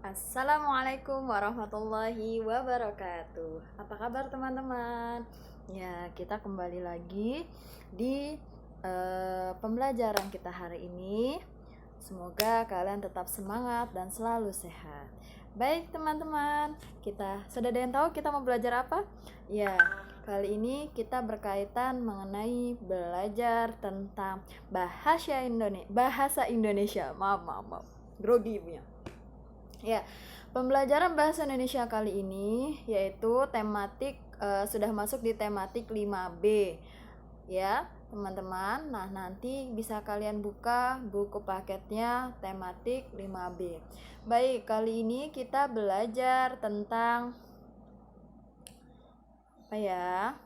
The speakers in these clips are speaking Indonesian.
Assalamualaikum warahmatullahi wabarakatuh. Apa kabar teman-teman? Ya, kita kembali lagi di pembelajaran kita hari ini. Semoga kalian tetap semangat dan selalu sehat. Baik teman-teman, kita sudah ada yang tahu kita mau belajar apa? Ya, kali ini kita berkaitan mengenai belajar tentang bahasa Indonesia. Maaf. Grogi punya. Ya, pembelajaran bahasa Indonesia kali ini yaitu tematik sudah masuk di tematik 5B. Ya, teman-teman. Nah, nanti bisa kalian buka buku paketnya tematik 5B. Baik, kali ini kita belajar tentang apa ya?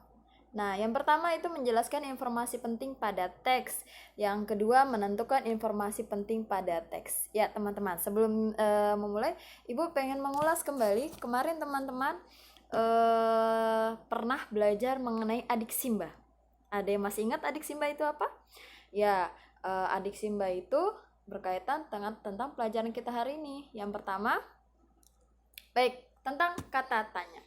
Nah, yang pertama itu menjelaskan informasi penting pada teks. Yang kedua, menentukan informasi penting pada teks. Ya, teman-teman, sebelum memulai, Ibu pengen mengulas kembali. Kemarin teman-teman pernah belajar mengenai adik Simba. Ada yang masih ingat adik Simba itu apa? Ya, adik Simba itu berkaitan tentang pelajaran kita hari ini. Yang pertama, baik, tentang kata tanya.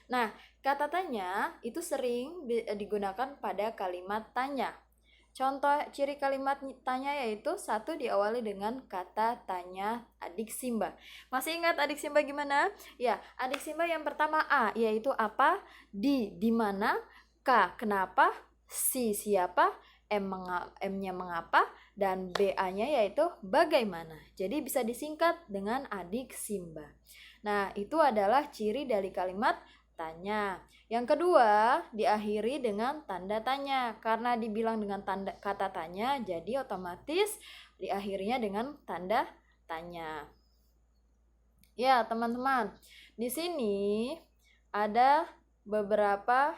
Nah, kata tanya itu sering digunakan pada kalimat tanya. Contoh ciri kalimat tanya yaitu satu diawali dengan kata tanya adik Simba. Masih ingat adik Simba gimana? Ya, adik Simba yang pertama A yaitu apa? Di mana? K kenapa? Siapa? M-nya mengapa? Dan BA-nya yaitu bagaimana. Jadi bisa disingkat dengan adik Simba. Nah, itu adalah ciri dari kalimat tanya. Yang kedua, diakhiri dengan tanda tanya. Karena dibilang dengan kata tanya, jadi otomatis diakhirinya dengan tanda tanya. Ya, teman-teman, di sini ada beberapa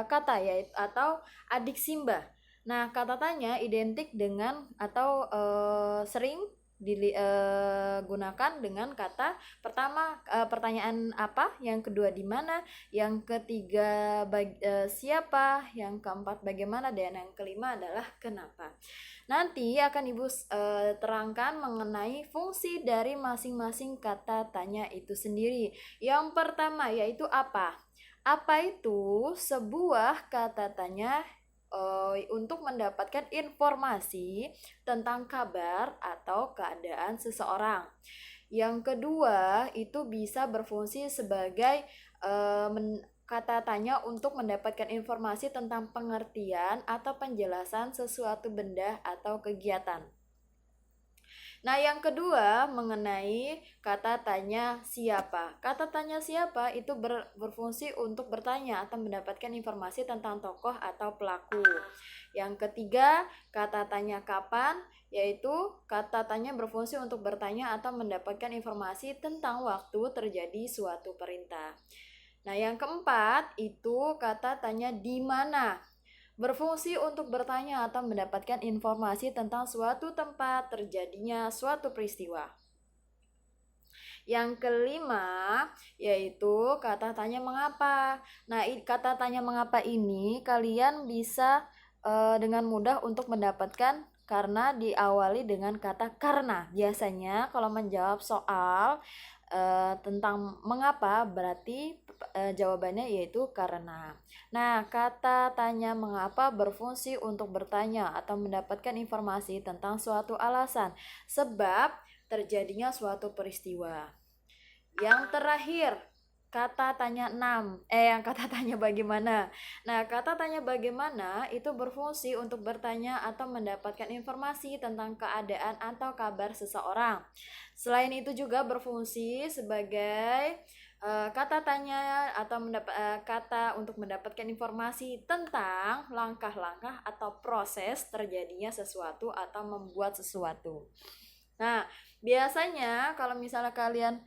kata yaitu atau adik Simba. Nah, kata tanya identik dengan atau sering digunakan dengan kata pertama pertanyaan apa, yang kedua di mana, yang ketiga siapa, yang keempat bagaimana, dan yang kelima adalah kenapa. Nanti akan Ibu terangkan mengenai fungsi dari masing-masing kata tanya itu sendiri. Yang pertama yaitu apa? Apa itu? Sebuah kata tanya untuk mendapatkan informasi tentang kabar atau keadaan seseorang. Yang kedua, itu bisa berfungsi sebagai kata tanya untuk mendapatkan informasi tentang pengertian atau penjelasan sesuatu benda atau kegiatan. Nah, yang kedua mengenai kata tanya siapa. Kata tanya siapa itu berfungsi untuk bertanya atau mendapatkan informasi tentang tokoh atau pelaku. Yang ketiga, kata tanya kapan, yaitu kata tanya berfungsi untuk bertanya atau mendapatkan informasi tentang waktu terjadi suatu perintah. Nah, yang keempat itu kata tanya di mana. Berfungsi untuk bertanya atau mendapatkan informasi tentang suatu tempat terjadinya suatu peristiwa. Yang kelima yaitu kata tanya mengapa. Nah, kata tanya mengapa ini kalian bisa dengan mudah untuk mendapatkan karena diawali dengan kata karena. Biasanya kalau menjawab soal tentang mengapa berarti jawabannya yaitu karena. Nah, kata tanya mengapa berfungsi untuk bertanya atau mendapatkan informasi tentang suatu alasan sebab terjadinya suatu peristiwa. Yang terakhir, kata tanya yang kata tanya bagaimana. Nah, kata tanya bagaimana itu berfungsi untuk bertanya atau mendapatkan informasi tentang keadaan atau kabar seseorang. Selain itu juga berfungsi sebagai kata tanya atau kata untuk mendapatkan informasi tentang langkah-langkah atau proses terjadinya sesuatu atau membuat sesuatu. Nah, biasanya kalau misalnya kalian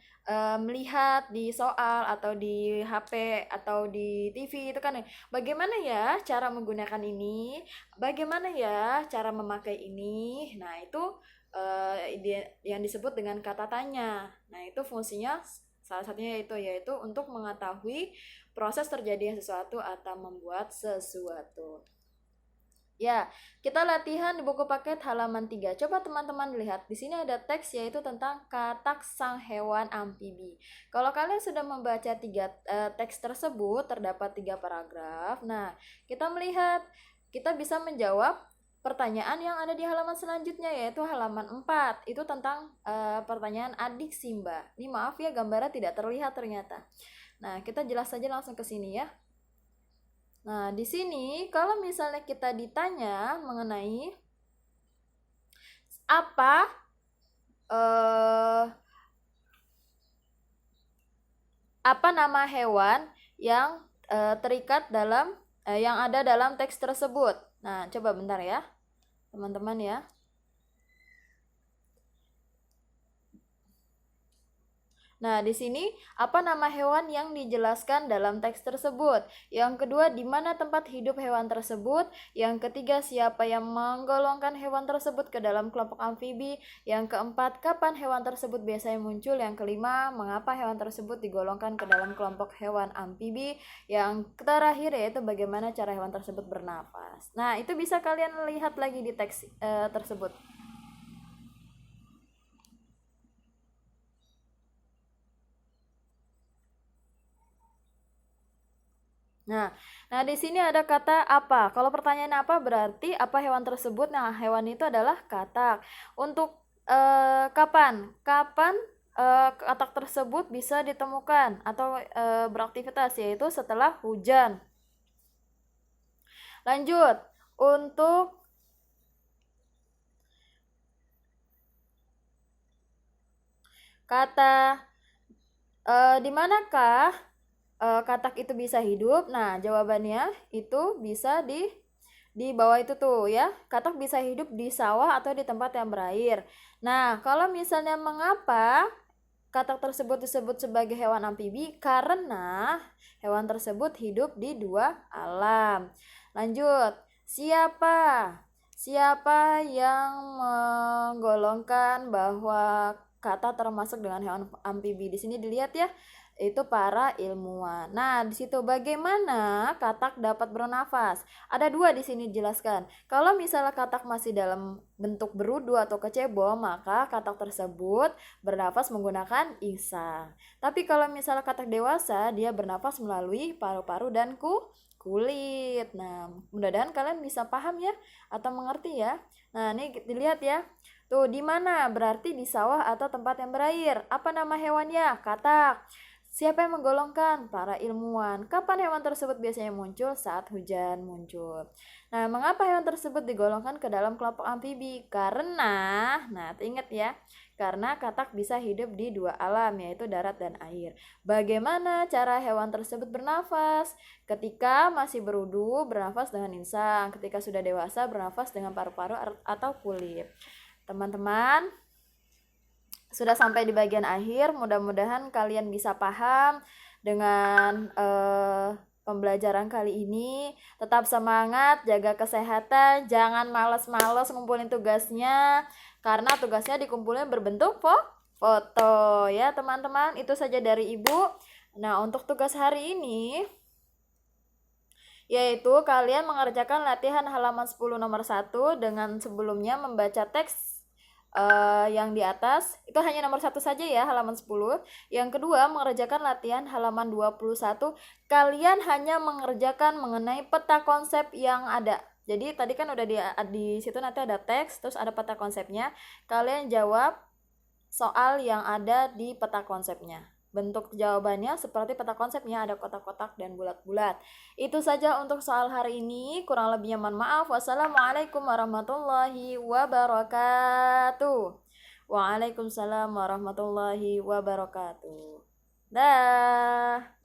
melihat di soal atau di HP atau di TV itu kan bagaimana ya cara menggunakan ini, bagaimana ya cara memakai ini. Nah, itu yang disebut dengan kata tanya. Nah, itu fungsinya salah satunya yaitu untuk mengetahui proses terjadinya sesuatu atau membuat sesuatu. Ya, kita latihan di buku paket halaman 3. Coba teman-teman lihat, di sini ada teks yaitu tentang katak sang hewan amfibi. Kalau kalian sudah membaca teks tersebut, terdapat 3 paragraf. Nah, kita melihat, kita bisa menjawab pertanyaan yang ada di halaman selanjutnya, yaitu halaman 4. Itu tentang pertanyaan adik Simba. Ini maaf ya, gambarnya tidak terlihat ternyata. Nah, kita jelas saja langsung ke sini ya. Nah, di sini kalau misalnya kita ditanya mengenai apa nama hewan yang terikat dalam yang ada dalam teks tersebut. Nah, coba bentar ya, teman-teman ya. Nah, di sini apa nama hewan yang dijelaskan dalam teks tersebut? Yang kedua, di mana tempat hidup hewan tersebut? Yang ketiga, siapa yang menggolongkan hewan tersebut ke dalam kelompok amfibi? Yang keempat, kapan hewan tersebut biasanya muncul? Yang kelima, mengapa hewan tersebut digolongkan ke dalam kelompok hewan amfibi? Yang terakhir yaitu bagaimana cara hewan tersebut bernafas. Nah, itu bisa kalian lihat lagi di teks tersebut. Nah, di sini ada kata apa. Kalau pertanyaan apa berarti apa hewan tersebut? Nah, hewan itu adalah katak. Untuk kapan? Kapan katak tersebut bisa ditemukan atau beraktivitas, yaitu setelah hujan. Lanjut, untuk kata di manakah katak itu bisa hidup? Nah, jawabannya itu bisa di bawah itu tuh ya. Katak bisa hidup di sawah atau di tempat yang berair. Nah, kalau misalnya mengapa katak tersebut disebut sebagai hewan amfibi? Karena hewan tersebut hidup di 2 alam. Lanjut, siapa yang menggolongkan bahwa kata termasuk dengan hewan amfibi? Di sini dilihat ya, itu para ilmuwan. Nah, di situ bagaimana katak dapat bernafas? Ada 2 di sini dijelaskan. Kalau misalnya katak masih dalam bentuk berudu atau kecebol, maka katak tersebut bernafas menggunakan insang. Tapi kalau misalnya katak dewasa, dia bernafas melalui paru-paru dan kulit. Nah, mudah-mudahan kalian bisa paham ya atau mengerti ya. Nah, ini dilihat ya. Tuh, di mana? Berarti di sawah atau tempat yang berair. Apa nama hewannya? Katak. Siapa yang menggolongkan? Para ilmuwan. Kapan hewan tersebut biasanya muncul? Saat hujan muncul. Nah, mengapa hewan tersebut digolongkan ke dalam kelompok amfibi? Karena, nah ingat ya, karena katak bisa hidup di 2 alam, yaitu darat dan air. Bagaimana cara hewan tersebut bernafas? Ketika masih berudu, bernafas dengan insang. Ketika sudah dewasa, bernafas dengan paru-paru atau kulit. Teman-teman, sudah sampai di bagian akhir. Mudah-mudahan kalian bisa paham dengan pembelajaran kali ini. Tetap semangat, jaga kesehatan, jangan males-males ngumpulin tugasnya, karena tugasnya dikumpulin berbentuk foto ya teman-teman. Itu saja dari Ibu. Nah, untuk tugas hari ini yaitu kalian mengerjakan latihan halaman 10 nomor 1 dengan sebelumnya membaca teks yang di atas. Itu hanya nomor 1 saja ya, halaman 10. Yang kedua, mengerjakan latihan halaman 21. Kalian hanya mengerjakan mengenai peta konsep yang ada. Jadi tadi kan udah di situ nanti ada teks, terus ada peta konsepnya. Kalian jawab soal yang ada di peta konsepnya. Bentuk jawabannya seperti peta konsepnya, ada kotak-kotak dan bulat-bulat. Itu saja untuk soal hari ini. Kurang lebihnya mohon maaf. Wassalamualaikum warahmatullahi wabarakatuh. Waalaikumsalam warahmatullahi wabarakatuh. Dah.